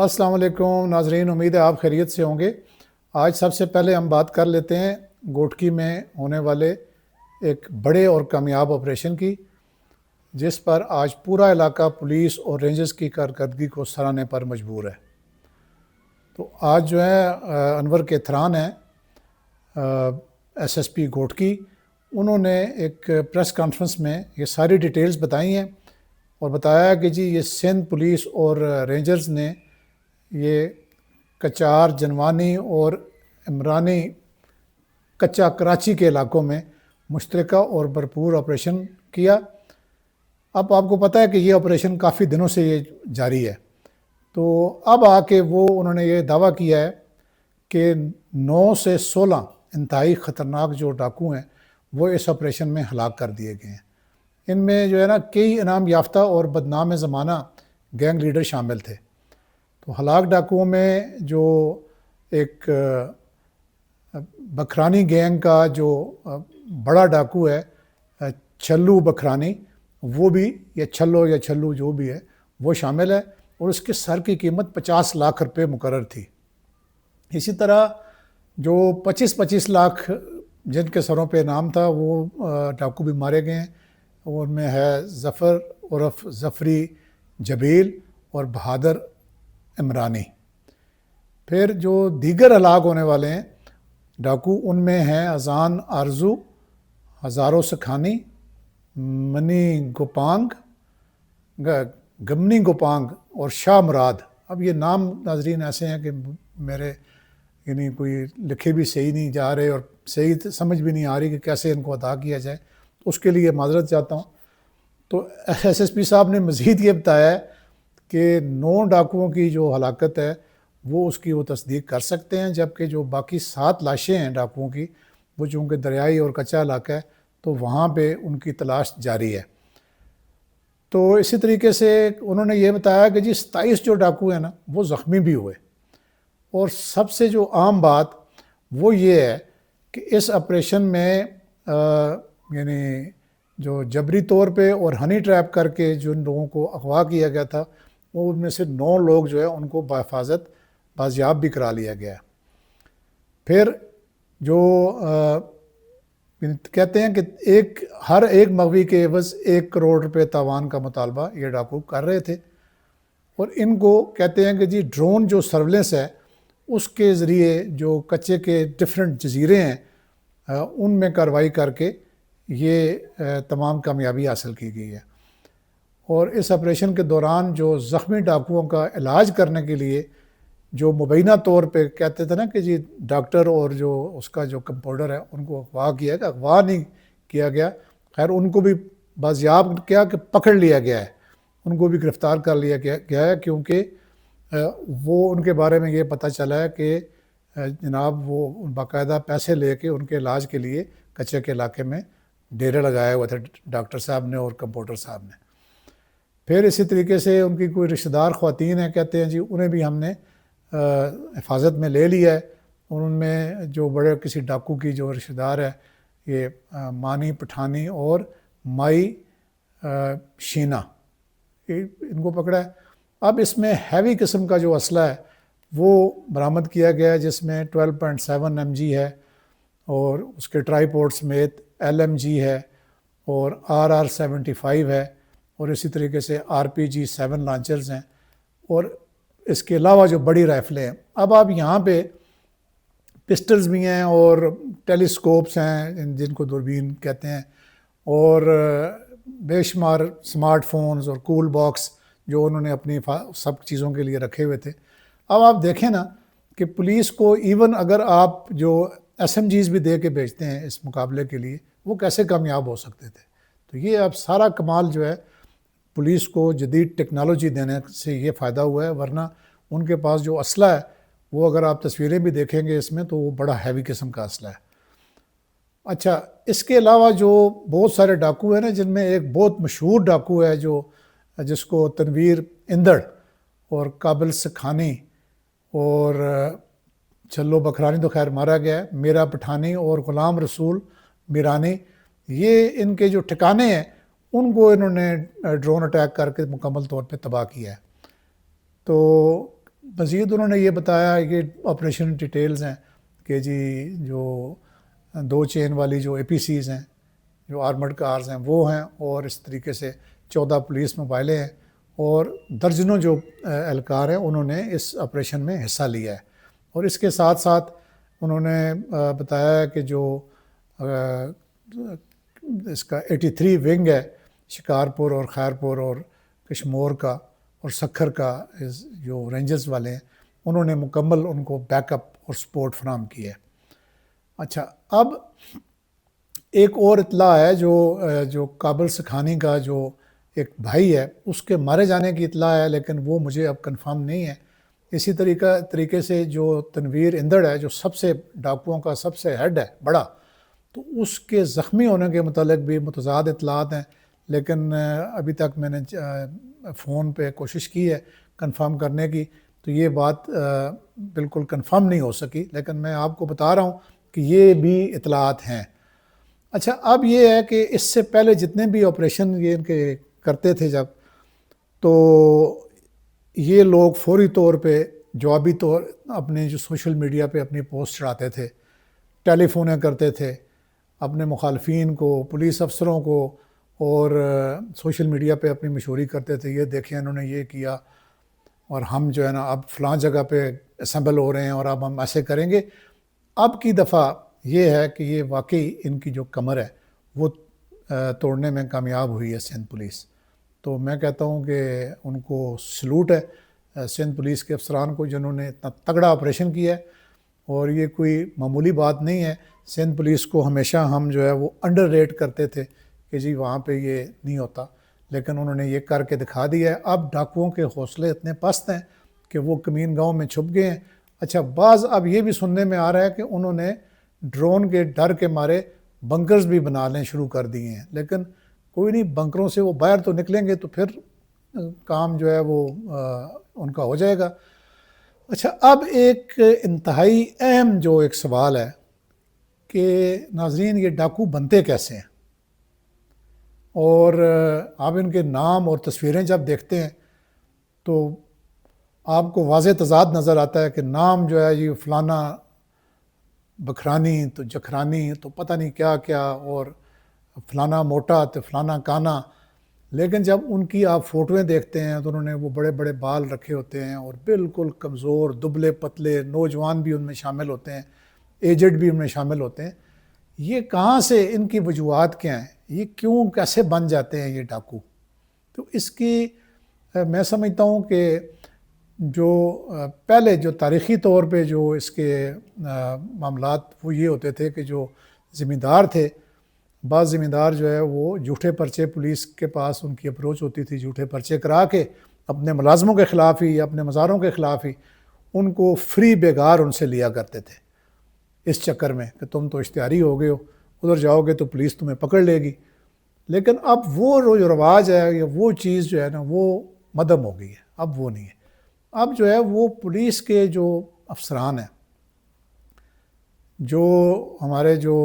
السلام علیکم ناظرین، امید ہے آپ خیریت سے ہوں گے۔ آج سب سے پہلے ہم بات کر لیتے ہیں گوٹکی میں ہونے والے ایک بڑے اور کامیاب آپریشن کی، جس پر آج پورا علاقہ پولیس اور رینجرز کی کارکردگی کو سراہنے پر مجبور ہے۔ تو آج جو ہے انور کیتھران ہیں ایس ایس پی گوٹکی، انہوں نے ایک پریس کانفرنس میں یہ ساری ڈیٹیلز بتائی ہیں اور بتایا کہ جی یہ سندھ پولیس اور رینجرز نے یہ کچار، جنوانی اور عمرانی کچا کراچی کے علاقوں میں مشترکہ اور بھرپور آپریشن کیا۔ اب آپ کو پتہ ہے کہ یہ آپریشن کافی دنوں سے یہ جاری ہے، تو اب آ کے انہوں نے یہ دعویٰ کیا ہے کہ 9 سے 16 انتہائی خطرناک جو ڈاکو ہیں وہ اس آپریشن میں ہلاک کر دیے گئے ہیں۔ ان میں جو ہے نا کئی انعام یافتہ اور بدنام زمانہ گینگ لیڈر شامل تھے۔ تو ہلاک ڈاکوؤں میں جو ایک بکھرانی گینگ کا جو بڑا ڈاکو ہے چھلو بکھرانی، وہ بھی یا چھلو جو بھی ہے وہ شامل ہے، اور اس کے سر کی قیمت 50 لاکھ روپے مقرر تھی۔ اسی طرح جو 25 لاکھ جن کے سروں پہ انعام تھا وہ ڈاکو بھی مارے گئے ہیں۔ ان میں ہے ظفر عرف ظفری جبیل اور بہادر عمرانی۔ پھر جو دیگر ہلاک ہونے والے ہیں ڈاکو، ان میں ہیں اذان آرزو، ہزاروں سکھانی، منی گوپانگ، گمنی گوپانگ اور شاہ مراد۔ اب یہ نام ناظرین ایسے ہیں کہ میرے یعنی کوئی لکھے بھی صحیح نہیں جا رہے اور صحیح سمجھ بھی نہیں آ رہی کہ کیسے ان کو ادا کیا جائے، اس کے لیے معذرت چاہتا ہوں۔ تو ایس ایس پی صاحب نے مزید یہ بتایا ہے کہ 9 ڈاکوؤں کی جو ہلاکت ہے وہ اس کی وہ تصدیق کر سکتے ہیں، جبکہ جو باقی 7 لاشیں ہیں ڈاکوؤں کی، وہ چونکہ دریائی اور کچا علاقہ ہے تو وہاں پہ ان کی تلاش جاری ہے۔ تو اسی طریقے سے انہوں نے یہ بتایا کہ جی 27 جو ڈاکو ہیں نا وہ زخمی بھی ہوئے، اور سب سے جو عام بات وہ یہ ہے کہ اس آپریشن میں یعنی جو جبری طور پہ اور ہنی ٹریپ کر کے جن لوگوں کو اغوا کیا گیا تھا، وہ ان میں سے 9 لوگ جو ہے ان کو بحفاظت بازیاب بھی کرا لیا گیا۔ پھر جو کہتے ہیں کہ ہر ایک مغوی کے عوض 1 کروڑ روپے تاوان کا مطالبہ یہ ڈاکو کر رہے تھے، اور ان کو کہتے ہیں کہ جی ڈرون جو سرویلنس ہے اس کے ذریعے جو کچے کے ڈفرینٹ جزیرے ہیں ان میں کارروائی کر کے یہ تمام کامیابی حاصل کی گئی ہے۔ اور اس آپریشن کے دوران جو زخمی ڈاکوؤں کا علاج کرنے کے لیے جو مبینہ طور پہ کہتے تھے نا کہ جی ڈاکٹر اور جو اس کا جو کمپاؤنڈر ہے ان کو اغوا کیا گیا، اغوا نہیں کیا گیا، خیر ان کو بھی بازیاب کیا کہ پکڑ لیا گیا ہے، ان کو بھی گرفتار کر لیا گیا ہے، کیونکہ وہ ان کے بارے میں یہ پتہ چلا ہے کہ جناب وہ باقاعدہ پیسے لے کے ان کے علاج کے لیے کچے کے علاقے میں ڈیرے لگائے ہوئے تھے ڈاکٹر صاحب نے اور کمپاؤنڈر صاحب نے۔ پھر اسی طریقے سے ان کی کوئی رشتہ دار خواتین ہیں، کہتے ہیں جی انہیں بھی ہم نے حفاظت میں لے لیا ہے۔ ان میں جو بڑے کسی ڈاکو کی جو رشتہ دار ہے یہ مانی پٹھانی اور مائی شینا، ان کو پکڑا ہے۔ اب اس میں ہیوی قسم کا جو اسلحہ ہے وہ برآمد کیا گیا ہے، جس میں 12.7 MG ہے، اور اس کے ٹرائی پورٹ سمیت LMG ہے اور RR-75 ہے، اور اسی طریقے سے RPG 7 لانچرز ہیں، اور اس کے علاوہ جو بڑی رائفلیں ہیں۔ اب آپ یہاں پہ پسٹلز بھی ہیں اور ٹیلیسکوپس ہیں جن کو دوربین کہتے ہیں، اور بے شمار سمارٹ فونز اور کول باکس جو انہوں نے اپنی سب چیزوں کے لیے رکھے ہوئے تھے۔ اب آپ دیکھیں نا کہ پولیس کو ایون اگر آپ جو SMGs بھی دے کے بھیجتے ہیں اس مقابلے کے لیے، وہ کیسے کامیاب ہو سکتے تھے؟ تو یہ اب سارا کمال جو ہے پولیس کو جدید ٹیکنالوجی دینے سے یہ فائدہ ہوا ہے، ورنہ ان کے پاس جو اسلحہ ہے وہ اگر آپ تصویریں بھی دیکھیں گے اس میں تو وہ بڑا ہیوی قسم کا اسلحہ ہے۔ اچھا، اس کے علاوہ جو بہت سارے ڈاکو ہیں نا، جن میں ایک بہت مشہور ڈاکو ہے جس کو تنویر اندڑ اور قابل سکھانی اور چھلو بکھرانی تو خیر مارا گیا ہے، میرا پٹھانی اور غلام رسول میرانی، یہ ان کے جو ٹھکانے ہیں ان کو انہوں نے ڈرون اٹیک کر کے مکمل طور پہ تباہ کیا ہے۔ تو مزید انہوں نے یہ بتایا، یہ آپریشن ڈیٹیلز ہیں کہ جی جو 2 چین والی جو APCs ہیں، جو آرمڈ کارز ہیں وہ ہیں، اور اس طریقے سے 14 پولیس موبائلیں ہیں، اور درجنوں جو اہلکار ہیں انہوں نے اس آپریشن میں حصہ لیا ہے۔ اور اس کے ساتھ ساتھ انہوں نے بتایا کہ جو اس کا 83 ونگ ہے شکارپور اور خیرپور اور کشمور کا اور سکھر کا، جو رینجرز والے ہیں، انہوں نے مکمل ان کو بیک اپ اور سپورٹ فراہم کی ہے۔ اچھا، اب ایک اور اطلاع ہے جو کابل سکھانی کا جو ایک بھائی ہے اس کے مارے جانے کی اطلاع ہے، لیکن وہ مجھے اب کنفرم نہیں ہے۔ اسی طریقے سے جو تنویر اندڑ ہے، جو سب سے ڈاکوؤں کا سب سے ہیڈ ہے بڑا، تو اس کے زخمی ہونے کے متعلق بھی متضاد اطلاعات ہیں، لیکن ابھی تک میں نے فون پہ کوشش کی ہے کنفرم کرنے کی، تو یہ بات بالکل کنفرم نہیں ہو سکی، لیکن میں آپ کو بتا رہا ہوں کہ یہ بھی اطلاعات ہیں۔ اچھا، اب یہ ہے کہ اس سے پہلے جتنے بھی آپریشن یہ ان کے کرتے تھے جب، تو یہ لوگ فوری طور پہ جوابی طور اپنے جو سوشل میڈیا پہ اپنی پوسٹ چڑھاتے تھے، ٹیلی فونیں کرتے تھے اپنے مخالفین کو، پولیس افسروں کو، اور سوشل میڈیا پہ اپنی مشہوری کرتے تھے، یہ دیکھیں انہوں نے یہ کیا، اور ہم جو ہے نا اب فلاں جگہ پہ اسمبل ہو رہے ہیں اور اب ہم ایسے کریں گے۔ اب کی دفعہ یہ ہے کہ یہ واقعی ان کی جو کمر ہے وہ توڑنے میں کامیاب ہوئی ہے سندھ پولیس۔ تو میں کہتا ہوں کہ ان کو سلوٹ ہے سندھ پولیس کے افسران کو، جنہوں نے اتنا تگڑا آپریشن کیا ہے، اور یہ کوئی معمولی بات نہیں ہے۔ سندھ پولیس کو ہمیشہ ہم جو ہے وہ انڈر ریٹ کرتے تھے کہ جی وہاں پہ یہ نہیں ہوتا، لیکن انہوں نے یہ کر کے دکھا دیا ہے۔ اب ڈاکوؤں کے حوصلے اتنے پست ہیں کہ وہ کمین گاؤں میں چھپ گئے ہیں۔ اچھا، بعض اب یہ بھی سننے میں آ رہا ہے کہ انہوں نے ڈرون کے ڈر کے مارے بنکرز بھی بنانے شروع کر دیے ہیں، لیکن کوئی نہیں، بنکروں سے وہ باہر تو نکلیں گے تو پھر کام جو ہے وہ ان کا ہو جائے گا۔ اچھا، اب ایک انتہائی اہم جو ایک سوال ہے کہ ناظرین یہ ڈاکو بنتے کیسے ہیں، اور آپ ان کے نام اور تصویریں جب دیکھتے ہیں تو آپ کو واضح تضاد نظر آتا ہے کہ نام جو ہے یہ فلانا بکھرانی تو جکھرانی تو پتہ نہیں کیا کیا، اور فلانا موٹا تو فلانا کانا، لیکن جب ان کی آپ فوٹویں دیکھتے ہیں تو انہوں نے وہ بڑے بڑے بال رکھے ہوتے ہیں، اور بالکل کمزور دبلے پتلے، نوجوان بھی ان میں شامل ہوتے ہیں، ایجڈ بھی ان میں شامل ہوتے ہیں۔ یہ کہاں سے، ان کی وجوہات کیا ہیں، یہ کیوں کیسے بن جاتے ہیں یہ ڈاکو؟ تو اس کی میں سمجھتا ہوں کہ جو پہلے جو تاریخی طور پہ جو اس کے معاملات وہ یہ ہوتے تھے کہ جو زمیندار تھے، بعض زمیندار جو ہے وہ جھوٹے پرچے، پولیس کے پاس ان کی اپروچ ہوتی تھی، جھوٹے پرچے کرا کے اپنے ملازموں کے خلاف ہی یا اپنے مزاروں کے خلاف ہی ان کو فری بیگار ان سے لیا کرتے تھے، اس چکر میں کہ تم تو اشتہاری ہو گئے ہو، ادھر جاؤ گے تو پولیس تمہیں پکڑ لے گی۔ لیکن اب وہ جو رواج ہے یا وہ چیز جو ہے نا وہ مدھم ہو گئی ہے، اب وہ نہیں ہے۔ اب جو ہے وہ پولیس کے جو افسران ہیں، جو ہمارے جو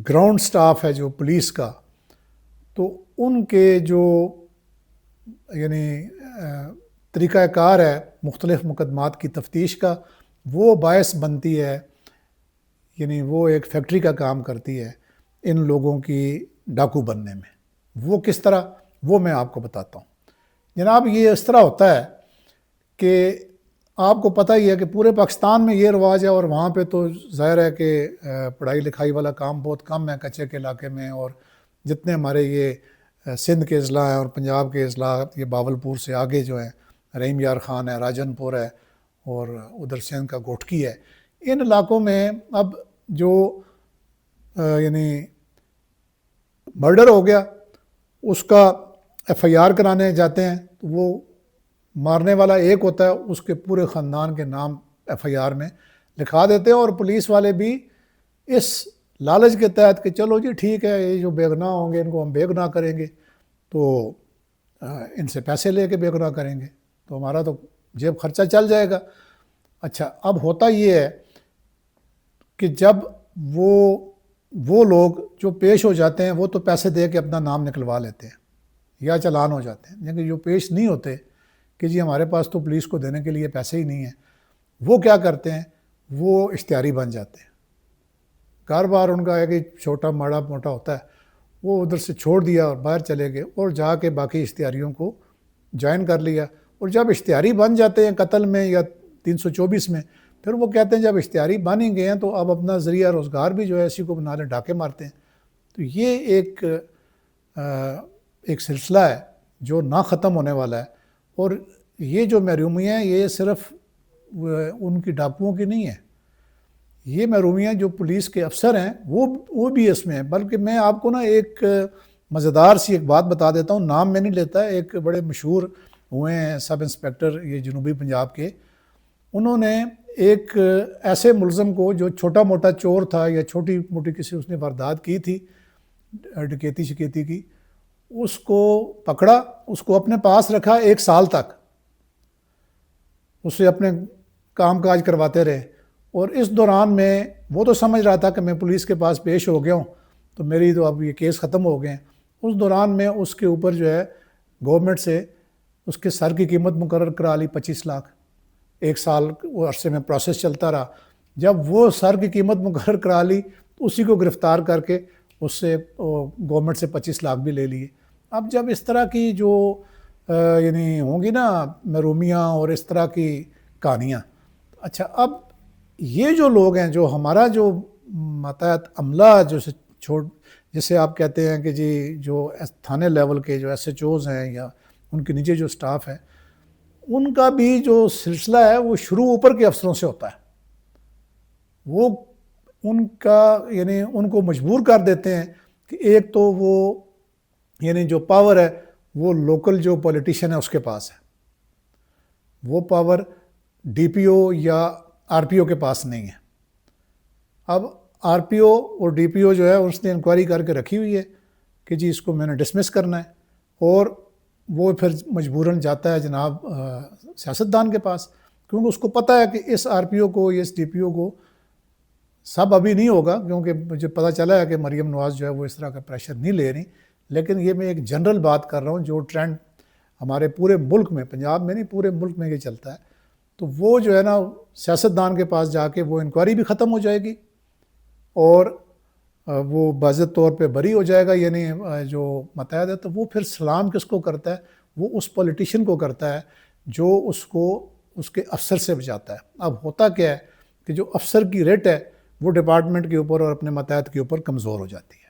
گراؤنڈ سٹاف ہے جو پولیس کا، تو ان کے جو یعنی طریقہ کار ہے مختلف مقدمات کی تفتیش کا، وہ باعث بنتی ہے، یعنی وہ ایک فیکٹری کا کام کرتی ہے ان لوگوں کی ڈاکو بننے میں۔ وہ کس طرح، وہ میں آپ کو بتاتا ہوں۔ جناب، یہ اس طرح ہوتا ہے کہ آپ کو پتہ ہی ہے کہ پورے پاکستان میں یہ رواج ہے، اور وہاں پہ تو ظاہر ہے کہ پڑھائی لکھائی والا کام بہت کم ہے کچے کے علاقے میں، اور جتنے ہمارے یہ سندھ کے اضلاع ہیں اور پنجاب کے اضلاع، یہ باولپور سے آگے جو ہیں، رحیم یار خان ہے، راجن پور ہے، اور ادھر سندھ کا گوٹکی ہے، ان علاقوں میں اب جو یعنی مرڈر ہو گیا، اس کا FIR کرانے جاتے ہیں، تو وہ مارنے والا ایک ہوتا ہے، اس کے پورے خاندان کے نام FIR میں لکھا دیتے ہیں، اور پولیس والے بھی اس لالچ کے تحت کہ چلو جی ٹھیک ہے، یہ جو بے گناہ ہوں گے ان کو ہم بے گناہ کریں گے، تو ان سے پیسے لے کے بے گناہ کریں گے، تو ہمارا تو جیب خرچہ چل جائے گا۔ اچھا، اب ہوتا یہ ہے کہ جب وہ لوگ جو پیش ہو جاتے ہیں وہ تو پیسے دے کے اپنا نام نکلوا لیتے ہیں یا چالان ہو جاتے ہیں، لیکن جو پیش نہیں ہوتے کہ جی ہمارے پاس تو پولیس کو دینے کے لیے پیسے ہی نہیں ہیں، وہ کیا کرتے ہیں، وہ اشتہاری بن جاتے ہیں۔ کاروبار ان کا ہے کہ چھوٹا ماڑا موٹا ہوتا ہے، وہ ادھر سے چھوڑ دیا اور باہر چلے گئے اور جا کے باقی اشتہاریوں کو جوائن کر لیا، اور جب اشتہاری بن جاتے ہیں قتل میں یا 324 میں، پھر وہ کہتے ہیں جب اشتہاری بن ہی گئے ہیں تو اب اپنا ذریعہ روزگار بھی جو ہے اسی کو بنا لیں، ڈاکے مارتے ہیں۔ تو یہ ایک سلسلہ ہے جو نہ ختم ہونے والا ہے، اور یہ جو محرومیاں ہیں یہ صرف ان کی ڈاکوؤں کی نہیں ہے، یہ محرومیاں جو پولیس کے افسر ہیں وہ بھی اس میں ہیں۔ بلکہ میں آپ کو نا ایک مزیدار سی ایک بات بتا دیتا ہوں، نام میں نہیں لیتا، ایک بڑے مشہور ہوئے ہیں سب انسپیکٹر یہ جنوبی پنجاب کے، انہوں نے ایک ایسے ملزم کو جو چھوٹا موٹا چور تھا یا چھوٹی موٹی کسی اس نے واردات کی تھی ڈکیتی شکیتی کی، اس کو پکڑا، اس کو اپنے پاس رکھا 1 سال تک، اسے اپنے کام کاج کرواتے رہے، اور اس دوران میں وہ تو سمجھ رہا تھا کہ میں پولیس کے پاس پیش ہو گیا ہوں تو میری تو اب یہ کیس ختم ہو گئے ہیں۔ اس دوران میں اس کے اوپر جو ہے گورنمنٹ سے اس کے سر کی قیمت مقرر کرا لی 25 لاکھ، 1 سال وہ عرصے میں پروسیس چلتا رہا۔ جب وہ سر کی قیمت مقرر کرا لی تو اسی کو گرفتار کر کے اس سے گورنمنٹ سے 25 لاکھ بھی لے لیے۔ اب جب اس طرح کی جو یعنی ہوں گی نا محرومیاں اور اس طرح کی کہانیاں، اچھا اب یہ جو لوگ ہیں جو ہمارا جو ماتحت عملہ جسے آپ کہتے ہیں کہ جی جو تھانے لیول کے جو ایس ایچ اوز ہیں یا ان کے نیچے جو سٹاف ہے، ان کا بھی جو سلسلہ ہے وہ شروع اوپر کے افسروں سے ہوتا ہے۔ وہ ان کا یعنی ان کو مجبور کر دیتے ہیں کہ ایک تو وہ یعنی جو پاور ہے وہ لوکل جو پولیٹیشین ہے اس کے پاس ہے، وہ پاور ڈی پی او یا آر پی او کے پاس نہیں ہے۔ اب آر پی او اور ڈی پی او جو ہے اس نے انکوائری کر کے رکھی ہوئی ہے کہ جی اس کو میں نے ڈسمس کرنا ہے، اور وہ پھر مجبوراً جاتا ہے جناب سیاستدان کے پاس، کیونکہ اس کو پتہ ہے کہ اس آر پی او کو یا اس ڈی پی او کو سب ابھی نہیں ہوگا، کیونکہ مجھے پتہ چلا ہے کہ مریم نواز جو ہے وہ اس طرح کا پریشر نہیں لے رہی، لیکن یہ میں ایک جنرل بات کر رہا ہوں جو ٹرینڈ ہمارے پورے ملک میں، پنجاب میں نہیں پورے ملک میں یہ چلتا ہے۔ تو وہ جو ہے نا سیاستدان کے پاس جا کے وہ انکوائری بھی ختم ہو جائے گی اور وہ باضابطہ طور پہ بری ہو جائے گا، یعنی جو متحد ہے، تو وہ پھر سلام کس کو کرتا ہے، وہ اس پولیٹیشین کو کرتا ہے جو اس کو اس کے افسر سے بچاتا ہے۔ اب ہوتا کیا ہے کہ جو افسر کی ریٹ ہے وہ ڈپارٹمنٹ کے اوپر اور اپنے متحد کے اوپر کمزور ہو جاتی ہے۔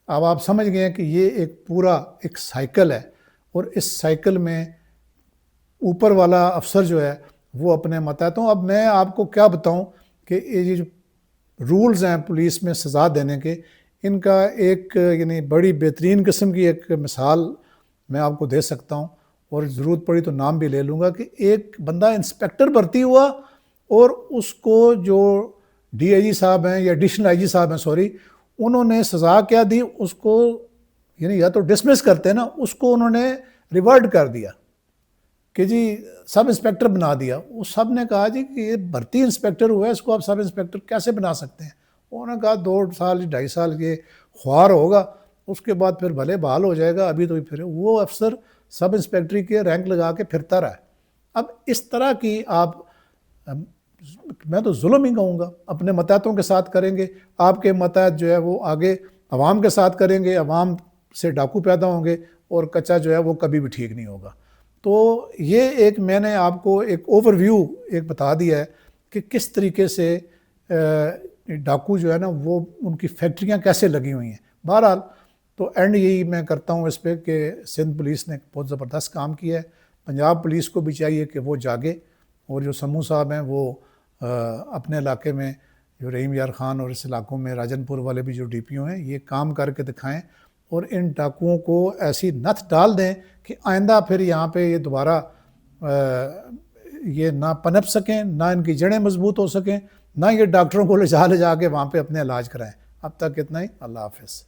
اب آپ سمجھ گئے ہیں کہ یہ ایک پورا ایک سائیکل ہے، اور اس سائیکل میں اوپر والا افسر جو ہے وہ اپنے متحدوں، اب میں آپ کو کیا بتاؤں کہ یہ جو رولز ہیں پولیس میں سزا دینے کے، ان کا ایک یعنی بڑی بہترین قسم کی ایک مثال میں آپ کو دے سکتا ہوں، اور ضرورت پڑی تو نام بھی لے لوں گا، کہ ایک بندہ انسپیکٹر بھرتی ہوا اور اس کو جو ڈی آئی جی صاحب ہیں یا ایڈیشنل آئی جی صاحب ہیں سوری، انہوں نے سزا کیا دی، اس کو یعنی یا تو ڈسمس کرتے ہیں نا، اس کو انہوں نے ریورٹ کر دیا کہ جی سب انسپیکٹر بنا دیا۔ اس سب نے کہا جی کہ یہ بھرتی انسپیکٹر ہوا ہے، اس کو آپ سب انسپیکٹر کیسے بنا سکتے ہیں؟ انہوں نے کہا 2 سال 2.5 سال یہ خوار ہوگا، اس کے بعد پھر بھلے بحال ہو جائے گا، ابھی تو پھر وہ افسر سب انسپیکٹری کے رینک لگا کے پھرتا رہا ہے۔ اب اس طرح کی آپ میں تو ظلم ہی کہوں گا، اپنے متحدوں کے ساتھ کریں گے، آپ کے متحد جو ہے وہ آگے عوام کے ساتھ کریں گے، عوام سے ڈاکو پیدا ہوں گے، اور کچا جو ہے وہ کبھی بھی ٹھیک نہیں ہوگا۔ تو یہ ایک میں نے آپ کو ایک اوور ویو ایک بتا دیا ہے کہ کس طریقے سے ڈاکو جو ہے نا وہ ان کی فیکٹریاں کیسے لگی ہوئی ہیں۔ بہرحال تو اینڈ یہی میں کرتا ہوں اس پہ کہ سندھ پولیس نے بہت زبردست کام کیا ہے، پنجاب پولیس کو بھی چاہیے کہ وہ جاگے، اور جو سمو صاحب ہیں وہ اپنے علاقے میں جو رحیم یار خان اور اس علاقوں میں راجن پور والے بھی جو ڈی پی او ہیں یہ کام کر کے دکھائیں، اور ان ڈاکوؤں کو ایسی نتھ ڈال دیں کہ آئندہ پھر یہاں پہ یہ دوبارہ یہ نہ پنپ سکیں، نہ ان کی جڑیں مضبوط ہو سکیں، نہ یہ ڈاکٹروں کو لے جا کے وہاں پہ اپنے علاج کرائیں۔ اب تک اتنا ہی، اللہ حافظ۔